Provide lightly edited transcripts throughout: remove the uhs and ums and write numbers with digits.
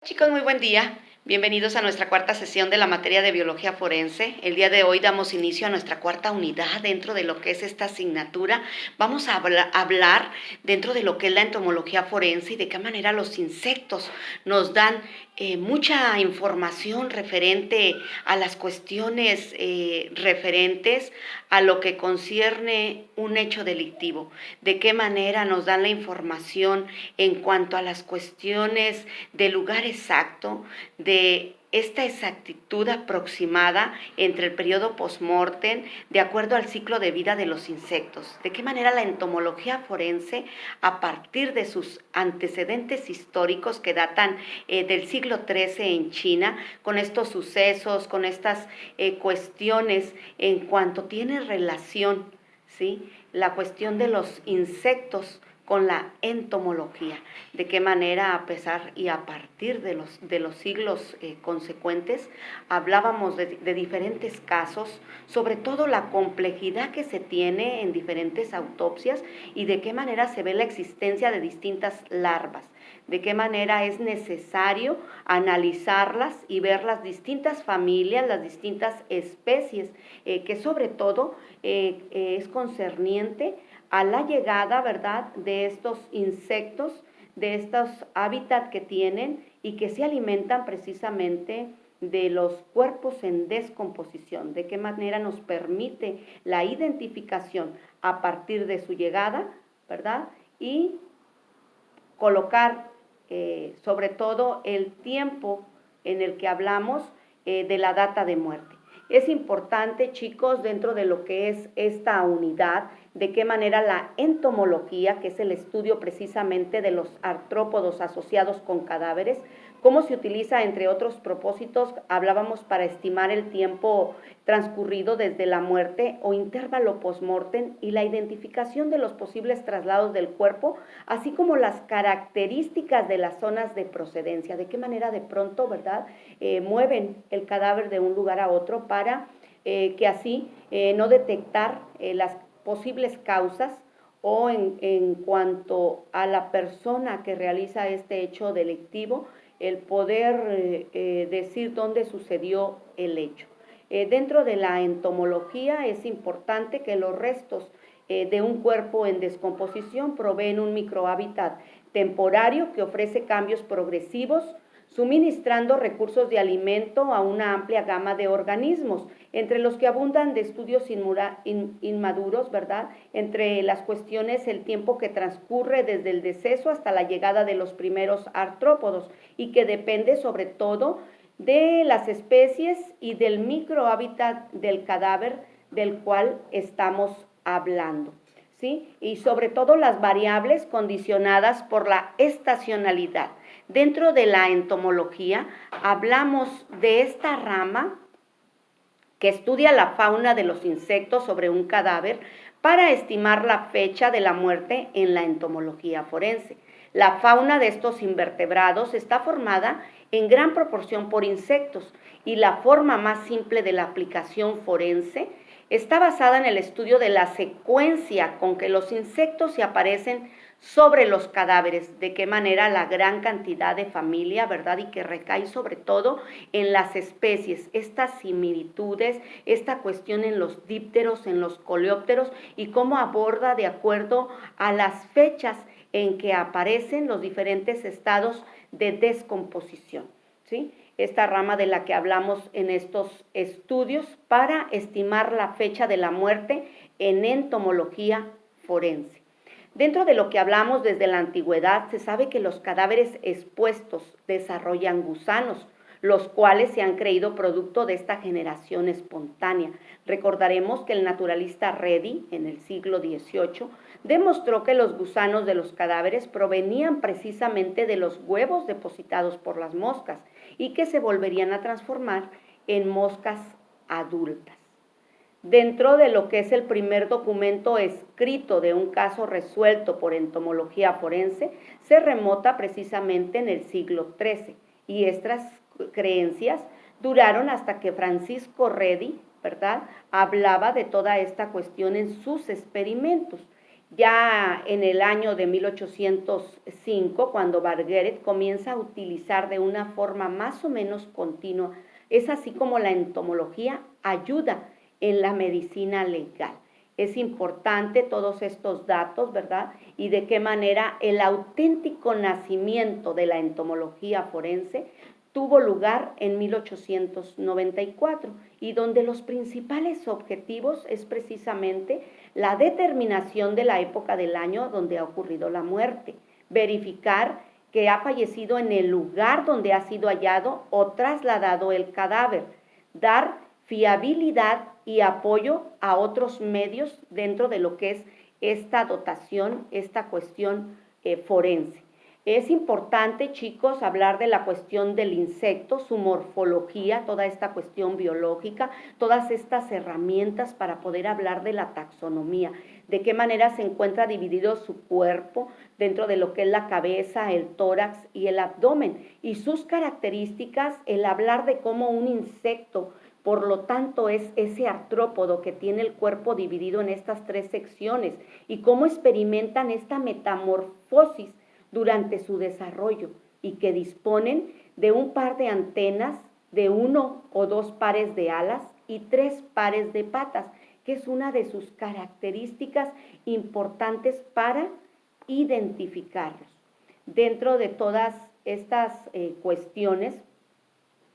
Chicos, muy buen día. Bienvenidos a nuestra cuarta sesión de la materia de biología forense. El día de hoy damos inicio a nuestra cuarta unidad dentro de lo que es esta asignatura. Vamos a hablar dentro de lo que es la entomología forense y de qué manera los insectos nos dan mucha información referente a las cuestiones referentes a lo que concierne un hecho delictivo. De qué manera nos dan la información en cuanto a las cuestiones del lugar exacto, de esta exactitud aproximada entre el periodo post-mortem de acuerdo al ciclo de vida de los insectos. De qué manera la entomología forense, a partir de sus antecedentes históricos que datan del siglo XIII en China, con estos sucesos, con estas cuestiones en cuanto tiene relación, ¿sí?, la cuestión de los insectos con la entomología, de qué manera a pesar y a partir de los siglos consecuentes hablábamos de diferentes casos, sobre todo la complejidad que se tiene en diferentes autopsias y de qué manera se ve la existencia de distintas larvas, de qué manera es necesario analizarlas y ver las distintas familias, las distintas especies, que sobre todo es concerniente a la llegada, ¿verdad?, de estos insectos, de estos hábitats que tienen y que se alimentan precisamente de los cuerpos en descomposición, de qué manera nos permite la identificación a partir de su llegada, ¿verdad?, y colocar sobre todo el tiempo en el que hablamos de la data de muerte. Es importante, chicos, dentro de lo que es esta unidad, de qué manera la entomología, que es el estudio precisamente de los artrópodos asociados con cadáveres, cómo se utiliza, entre otros propósitos, hablábamos para estimar el tiempo transcurrido desde la muerte o intervalo post-mortem y la identificación de los posibles traslados del cuerpo, así como las características de las zonas de procedencia, de qué manera de pronto, ¿verdad?, mueven el cadáver de un lugar a otro para que así no detectar las posibles causas o en cuanto a la persona que realiza este hecho delictivo, el poder decir dónde sucedió el hecho. Dentro de la entomología es importante que los restos de un cuerpo en descomposición proveen un microhábitat temporario que ofrece cambios progresivos, suministrando recursos de alimento a una amplia gama de organismos, entre los que abundan de estudios inmaduros, ¿verdad?, entre las cuestiones el tiempo que transcurre desde el deceso hasta la llegada de los primeros artrópodos y que depende sobre todo de las especies y del microhábitat del cadáver del cual estamos hablando, ¿sí?, y sobre todo las variables condicionadas por la estacionalidad. Dentro de la entomología hablamos de esta rama que estudia la fauna de los insectos sobre un cadáver para estimar la fecha de la muerte en la entomología forense. La fauna de estos invertebrados está formada en gran proporción por insectos y la forma más simple de la aplicación forense está basada en el estudio de la secuencia con que los insectos se aparecen sobre los cadáveres, de qué manera la gran cantidad de familia, ¿verdad?, y que recae sobre todo en las especies, estas similitudes, esta cuestión en los dípteros, en los coleópteros y cómo aborda de acuerdo a las fechas en que aparecen los diferentes estados de descomposición, ¿sí? Esta rama de la que hablamos en estos estudios para estimar la fecha de la muerte en entomología forense. Dentro de lo que hablamos desde la antigüedad, se sabe que los cadáveres expuestos desarrollan gusanos, los cuales se han creído producto de esta generación espontánea. Recordaremos que el naturalista Redi, en el siglo XVIII, demostró que los gusanos de los cadáveres provenían precisamente de los huevos depositados por las moscas y que se volverían a transformar en moscas adultas. Dentro de lo que es el primer documento escrito de un caso resuelto por entomología forense, se remota precisamente en el siglo XIII y estas creencias duraron hasta que Francisco Redi, ¿verdad?, hablaba de toda esta cuestión en sus experimentos Ya en el año de 1805, cuando Margaret comienza a utilizar de una forma más o menos continua, es así como la entomología ayuda en la medicina legal. Es importante todos estos datos, ¿verdad? Y de qué manera el auténtico nacimiento de la entomología forense tuvo lugar en 1894 y donde los principales objetivos es precisamente la determinación de la época del año donde ha ocurrido la muerte, verificar que ha fallecido en el lugar donde ha sido hallado o trasladado el cadáver, dar fiabilidad y apoyo a otros medios dentro de lo que es esta dotación, esta cuestión forense. Es importante, chicos, hablar de la cuestión del insecto, su morfología, toda esta cuestión biológica, todas estas herramientas para poder hablar de la taxonomía, de qué manera se encuentra dividido su cuerpo dentro de lo que es la cabeza, el tórax y el abdomen, y sus características, el hablar de cómo un insecto, por lo tanto, es ese artrópodo que tiene el cuerpo dividido en estas tres secciones y cómo experimentan esta metamorfosis durante su desarrollo y que disponen de un par de antenas, de 1 o 2 pares de alas y 3 pares de patas, que es una de sus características importantes para identificarlos. Dentro de todas estas cuestiones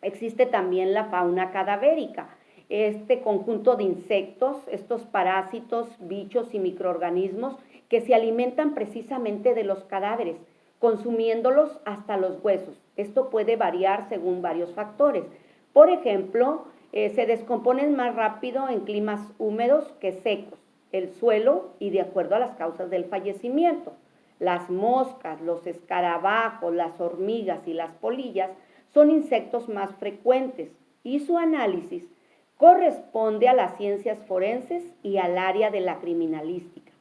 existe también la fauna cadavérica, este conjunto de insectos, estos parásitos, bichos y microorganismos que se alimentan precisamente de los cadáveres, consumiéndolos hasta los huesos. Esto puede variar según varios factores. Por ejemplo, se descomponen más rápido en climas húmedos que secos, el suelo y de acuerdo a las causas del fallecimiento. Las moscas, los escarabajos, las hormigas y las polillas son insectos más frecuentes y su análisis corresponde a las ciencias forenses y al área de la criminalística.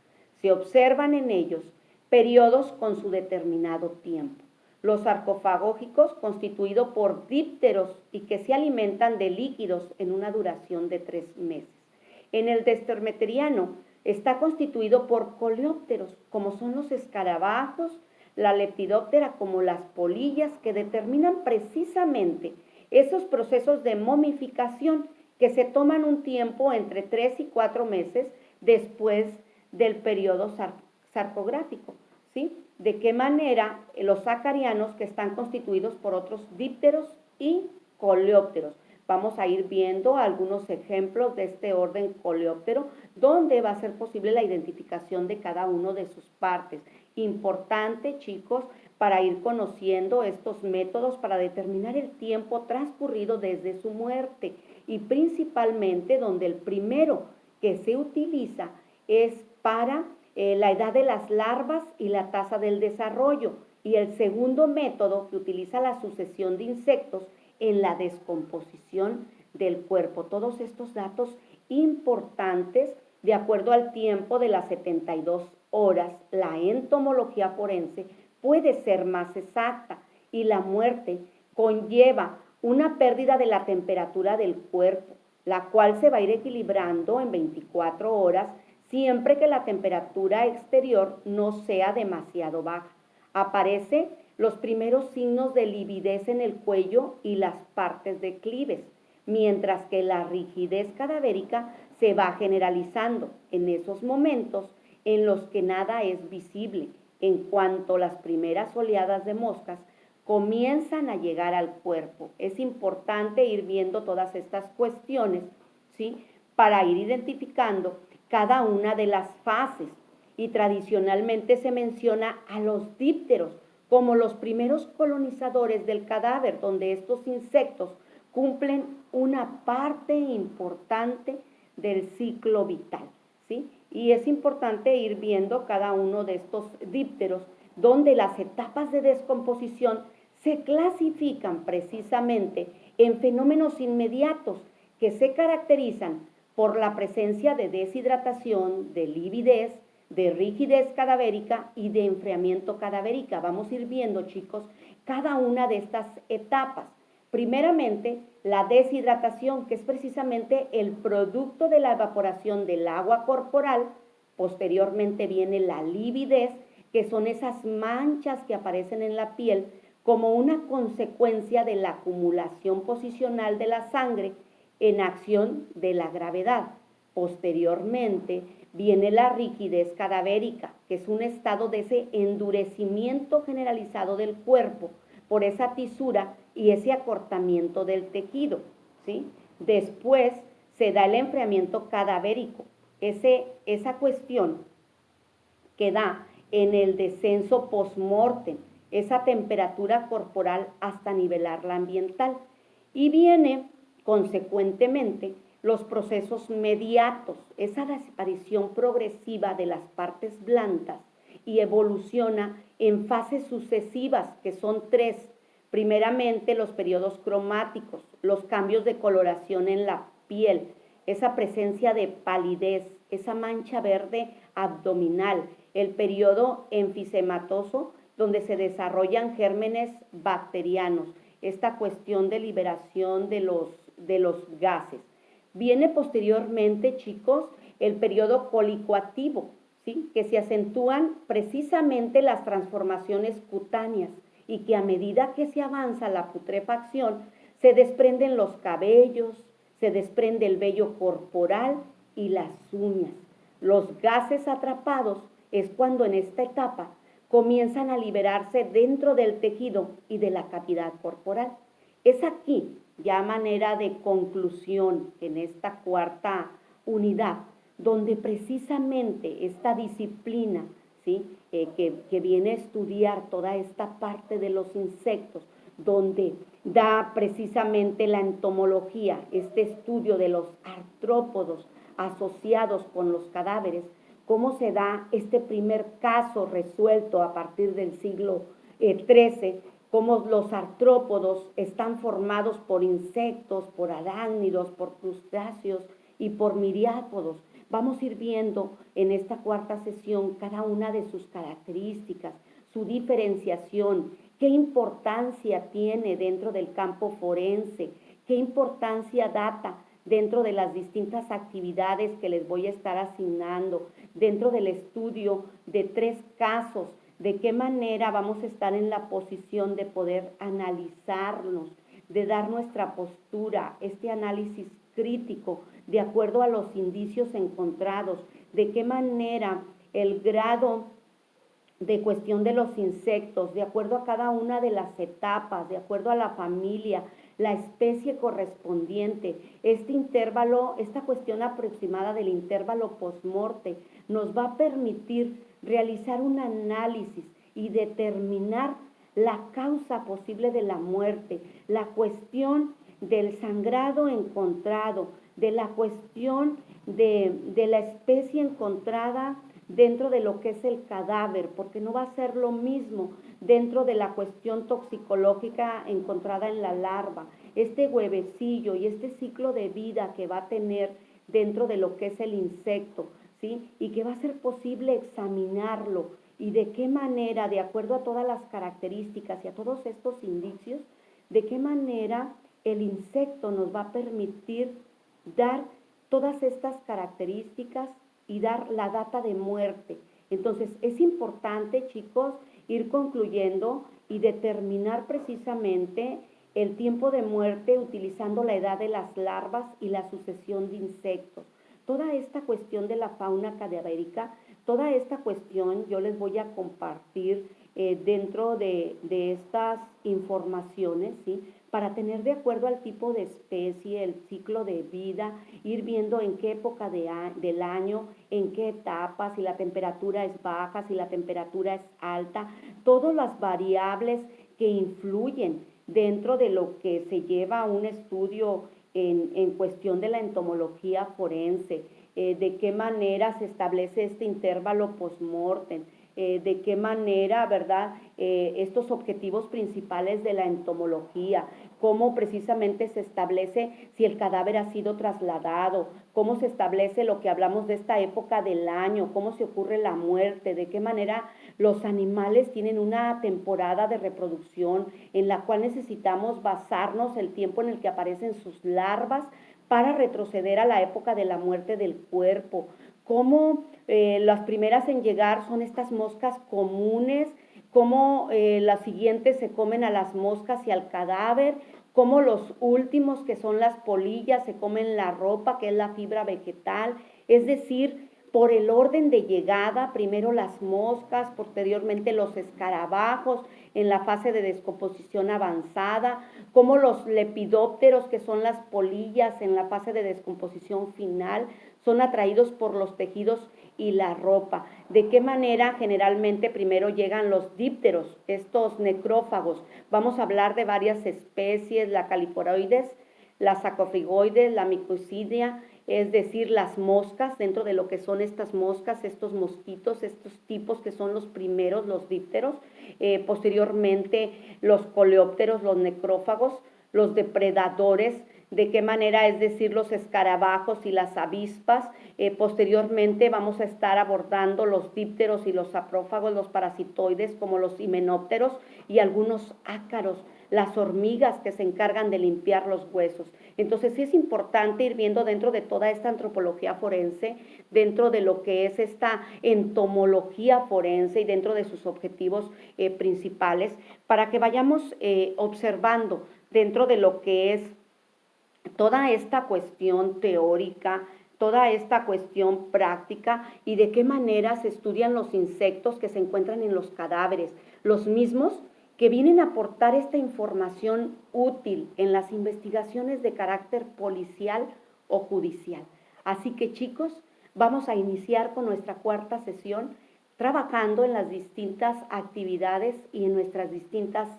Se observan en ellos periodos con su determinado tiempo. Los sarcofagógicos, constituidos por dípteros y que se alimentan de líquidos en una duración de 3 meses. En el destermeteriano está constituido por coleópteros, como son los escarabajos, la lepidóptera como las polillas, que determinan precisamente esos procesos de momificación que se toman un tiempo entre 3 y 4 meses después del periodo sarcográfico, ¿sí? De qué manera los sacarianos, que están constituidos por otros dípteros y coleópteros. Vamos a ir viendo algunos ejemplos de este orden coleóptero, donde va a ser posible la identificación de cada uno de sus partes. Importante, chicos, para ir conociendo estos métodos para determinar el tiempo transcurrido desde su muerte y principalmente donde el primero que se utiliza es para la edad de las larvas y la tasa del desarrollo, y el segundo método que utiliza la sucesión de insectos en la descomposición del cuerpo. Todos estos datos importantes, de acuerdo al tiempo de las 72 horas, la entomología forense puede ser más exacta y la muerte conlleva una pérdida de la temperatura del cuerpo, la cual se va a ir equilibrando en 24 horas siempre que la temperatura exterior no sea demasiado baja. Aparecen los primeros signos de lividez en el cuello y las partes declives, mientras que la rigidez cadavérica se va generalizando en esos momentos en los que nada es visible, en cuanto las primeras oleadas de moscas comienzan a llegar al cuerpo. Es importante ir viendo todas estas cuestiones, ¿sí?, para ir identificando cada una de las fases, y tradicionalmente se menciona a los dípteros como los primeros colonizadores del cadáver, donde estos insectos cumplen una parte importante del ciclo vital, ¿sí? Y es importante ir viendo cada uno de estos dípteros, donde las etapas de descomposición se clasifican precisamente en fenómenos inmediatos que se caracterizan por la presencia de deshidratación, de lividez, de rigidez cadavérica y de enfriamiento cadavérica. Vamos a ir viendo, chicos, cada una de estas etapas. Primeramente, la deshidratación, que es precisamente el producto de la evaporación del agua corporal, Posteriormente viene la lividez, que son esas manchas que aparecen en la piel como una consecuencia de la acumulación posicional de la sangre en acción de la gravedad. Posteriormente viene la rigidez cadavérica, que es un estado de ese endurecimiento generalizado del cuerpo por esa tisura y ese acortamiento del tejido, ¿sí? Después se da el enfriamiento cadavérico, esa cuestión que da en el descenso post-mortem, esa temperatura corporal hasta nivelar la ambiental. Y viene, consecuentemente, los procesos mediatos, esa desaparición progresiva de las partes blandas y evoluciona en fases sucesivas, que son 3. Primeramente, los periodos cromáticos, los cambios de coloración en la piel, esa presencia de palidez, esa mancha verde abdominal, el periodo enfisematoso, donde se desarrollan gérmenes bacterianos, esta cuestión de liberación de los gases. Viene posteriormente, chicos, el periodo colicoactivo, ¿sí? Que se acentúan precisamente las transformaciones cutáneas y que a medida que se avanza la putrefacción, se desprenden los cabellos, se desprende el vello corporal y las uñas. Los gases atrapados es cuando en esta etapa comienzan a liberarse dentro del tejido y de la cavidad corporal. Es aquí, ya a manera de conclusión en esta cuarta unidad, donde precisamente esta disciplina, ¿sí? que viene a estudiar toda esta parte de los insectos, donde da precisamente la entomología, este estudio de los artrópodos asociados con los cadáveres, cómo se da este primer caso resuelto a partir del siglo XIII, cómo los artrópodos están formados por insectos, por arácnidos, por crustáceos y por miriápodos. Vamos a ir viendo en esta cuarta sesión cada una de sus características, su diferenciación, qué importancia tiene dentro del campo forense, qué importancia data dentro de las distintas actividades que les voy a estar asignando, dentro del estudio de 3 casos, de qué manera vamos a estar en la posición de poder analizarnos, de dar nuestra postura, este análisis crítico, de acuerdo a los indicios encontrados, de qué manera el grado de cuestión de los insectos, de acuerdo a cada una de las etapas, de acuerdo a la familia, la especie correspondiente, este intervalo, esta cuestión aproximada del intervalo post-morte nos va a permitir realizar un análisis y determinar la causa posible de la muerte, la cuestión del sangrado encontrado, de la cuestión de la especie encontrada dentro de lo que es el cadáver, porque no va a ser lo mismo dentro de la cuestión toxicológica encontrada en la larva, este huevecillo y este ciclo de vida que va a tener dentro de lo que es el insecto, ¿sí? Y que va a ser posible examinarlo y de qué manera, de acuerdo a todas las características y a todos estos indicios, de qué manera el insecto nos va a permitir dar todas estas características y dar la data de muerte. Entonces, es importante, chicos, ir concluyendo y determinar precisamente el tiempo de muerte utilizando la edad de las larvas y la sucesión de insectos. Toda esta cuestión de la fauna cadavérica, toda esta cuestión yo les voy a compartir dentro de estas informaciones, ¿sí? Para tener de acuerdo al tipo de especie, el ciclo de vida, ir viendo en qué época del año, en qué etapa, si la temperatura es baja, si la temperatura es alta, todas las variables que influyen dentro de lo que se lleva a un estudio en cuestión de la entomología forense, de qué manera se establece este intervalo post-mortem, de qué manera, ¿verdad?, estos objetivos principales de la entomología, cómo precisamente se establece si el cadáver ha sido trasladado, cómo se establece lo que hablamos de esta época del año, cómo se ocurre la muerte, de qué manera los animales tienen una temporada de reproducción en la cual necesitamos basarnos el tiempo en el que aparecen sus larvas para retroceder a la época de la muerte del cuerpo, cómo las primeras en llegar son estas moscas comunes, cómo las siguientes se comen a las moscas y al cadáver, cómo los últimos, que son las polillas, se comen la ropa, que es la fibra vegetal, es decir, por el orden de llegada, primero las moscas, posteriormente los escarabajos en la fase de descomposición avanzada, como los lepidópteros, que son las polillas en la fase de descomposición final, son atraídos por los tejidos y la ropa. ¿De qué manera? Generalmente primero llegan los dípteros, estos necrófagos. Vamos a hablar de varias especies, la caliporoides, la sacofigoides, la micocidia, es decir, las moscas, dentro de lo que son estas moscas, estos mosquitos, estos tipos que son los primeros, los dípteros, posteriormente los coleópteros, los necrófagos, los depredadores, de qué manera, es decir, los escarabajos y las avispas. Posteriormente vamos a estar abordando los dípteros y los saprófagos, los parasitoides como los himenópteros y algunos ácaros, las hormigas que se encargan de limpiar los huesos. Entonces sí es importante ir viendo dentro de toda esta antropología forense, dentro de lo que es esta entomología forense y dentro de sus objetivos principales, para que vayamos observando dentro de lo que es toda esta cuestión teórica, toda esta cuestión práctica y de qué manera se estudian los insectos que se encuentran en los cadáveres, los mismos que vienen a aportar esta información útil en las investigaciones de carácter policial o judicial. Así que, chicos, vamos a iniciar con nuestra cuarta sesión trabajando en las distintas actividades y en nuestras distintas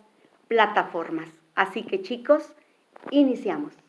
plataformas. Así que, chicos, iniciamos.